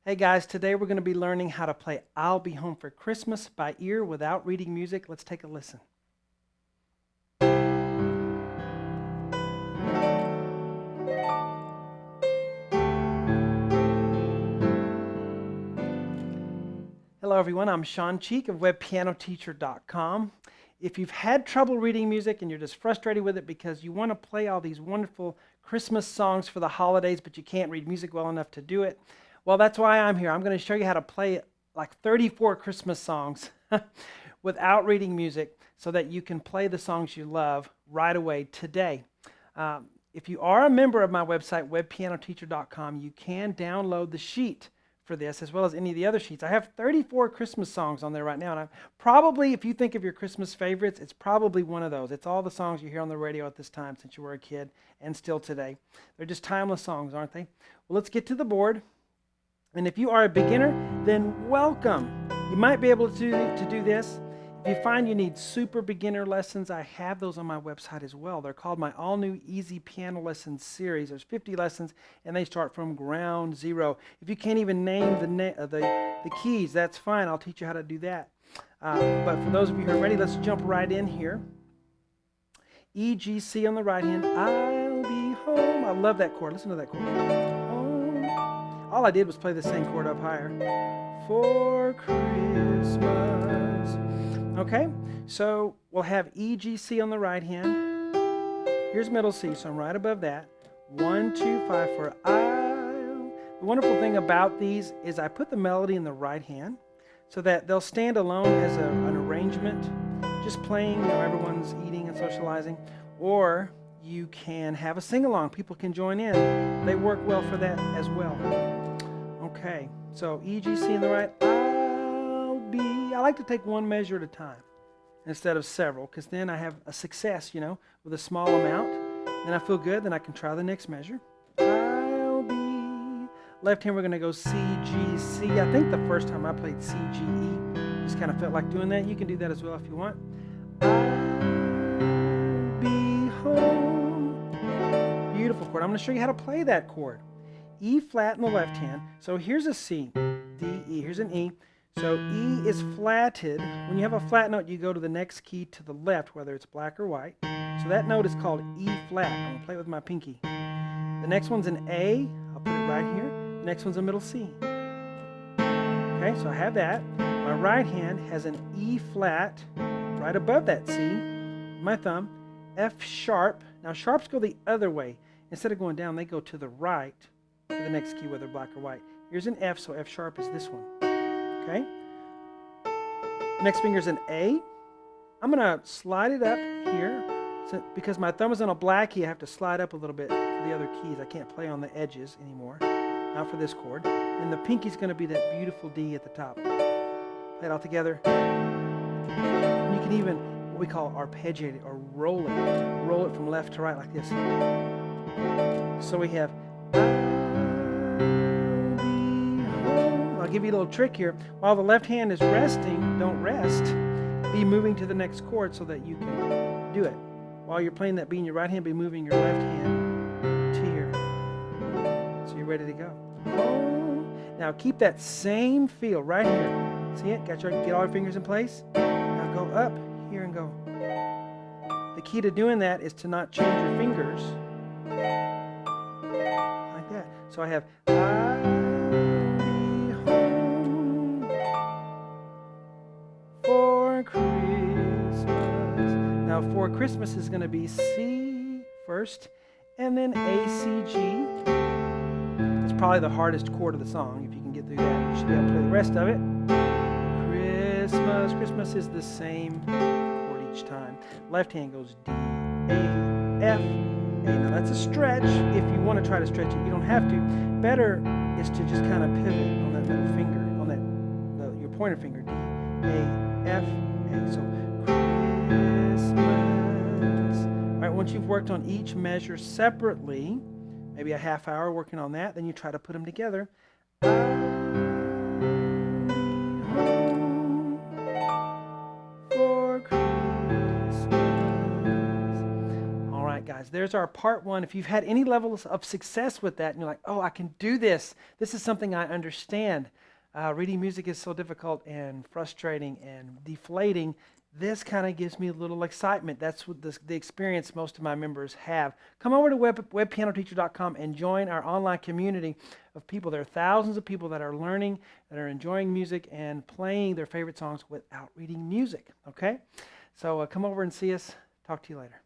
Hey guys, today we're going to be learning how to play I'll Be Home for Christmas by ear without reading music. Let's take a listen. Hello everyone, I'm Shawn of webpianoteacher.com. If you've had trouble reading music and you're just frustrated with it because you want to play all these wonderful Christmas songs for the holidays but you can't read music well enough to do it, well, that's why I'm here. I'm going to show you how to play like 34 Christmas songs without reading music so that you can play the songs you love right away today. If you are a member of my website, webpianoteacher.com, you can download the sheet for this as well as any of the other sheets. I have 34 Christmas songs on there right now, and I'm probably, if you think of your Christmas favorites, it's probably one of those. It's all the songs you hear on the radio at this time since you were a kid and still today. They're just timeless songs, aren't they? Well, let's get to the board. And if you are a beginner, then welcome. You might be able to do this. If you find you need super beginner lessons, I have those on my website as well. They're called my all-new Easy Piano Lessons series. There's 50 lessons, and they start from ground zero. If you can't even name the keys, that's fine. I'll teach you how to do that. But for those of you who are ready, let's jump right in here. E, G, C on the right hand. I'll be home. I love that chord. Listen to that chord. Home. All I did was play the same chord up higher. For Christmas. Okay, so we'll have E, G, C on the right hand. Here's middle C, so I'm right above that. 1, 2, 5 for I'll. The wonderful thing about these is I put the melody in the right hand so that they'll stand alone as an arrangement, just playing, everyone's eating and socializing, or you can have a sing-along. People can join in. They work well for that as well. Okay, so E, G, C in the right. I like to take one measure at a time instead of several, because then I have a success, with a small amount. Then I feel good, then I can try the next measure. I'll be. Left hand, we're going to go C, G, C. I think the first time I played C, G, E, just kind of felt like doing that. You can do that as well if you want. I'll be home. Beautiful chord. I'm going to show you how to play that chord. E flat in the left hand. So here's a C, D, E. Here's an E. So E is flatted. When you have a flat note, you go to the next key to the left, whether it's black or white. So that note is called E flat. I'm going to play it with my pinky. The next one's an A. I'll put it right here. The next one's a middle C. Okay, so I have that. My right hand has an E flat right above that C. My thumb. F sharp. Now sharps go the other way. Instead of going down, they go to the right to the next key, whether black or white. Here's an F, so F sharp is this one. Okay. Next finger is an A. I'm going to slide it up here. So, because my thumb is on a black key, I have to slide up a little bit for the other keys. I can't play on the edges anymore. Not for this chord. And the pinky's going to be that beautiful D at the top. Play it all together. And you can even, what we call arpeggiate it, or roll it. Roll it from left to right like this. So we have I'll give you a little trick here. While the left hand is resting, don't rest. Be moving to the next chord so that you can do it. While you're playing that B in your right hand, be moving your left hand to here. So you're ready to go. Now keep that same feel right here. See it? Get all your fingers in place. Now go up here and go. The key to doing that is to not change your fingers. Like that. So I have For Christmas is going to be C first, and then A, C, G. It's probably the hardest chord of the song. If you can get through that, you should be able to play the rest of it. Christmas. Christmas is the same chord each time. Left hand goes D, A, F, A. Now that's a stretch. If you want to try to stretch it, you don't have to. Better is to just kind of pivot on that middle finger, on that your pointer finger, D, A, F, A. So once you've worked on each measure separately, maybe a half hour working on that, then you try to put them together. For Christmas. All right, guys. exercise. There's our part one. If you've had any levels of success with that and you're like, oh, I can do this. This is something I understand. Reading music is so difficult and frustrating and deflating. This kind of gives me a little excitement. That's what the experience most of my members have. Come over to webpianoteacher.com and join our online community of people. There are thousands of people that are learning, that are enjoying music and playing their favorite songs without reading music. Okay? So come over and see us. Talk to you later.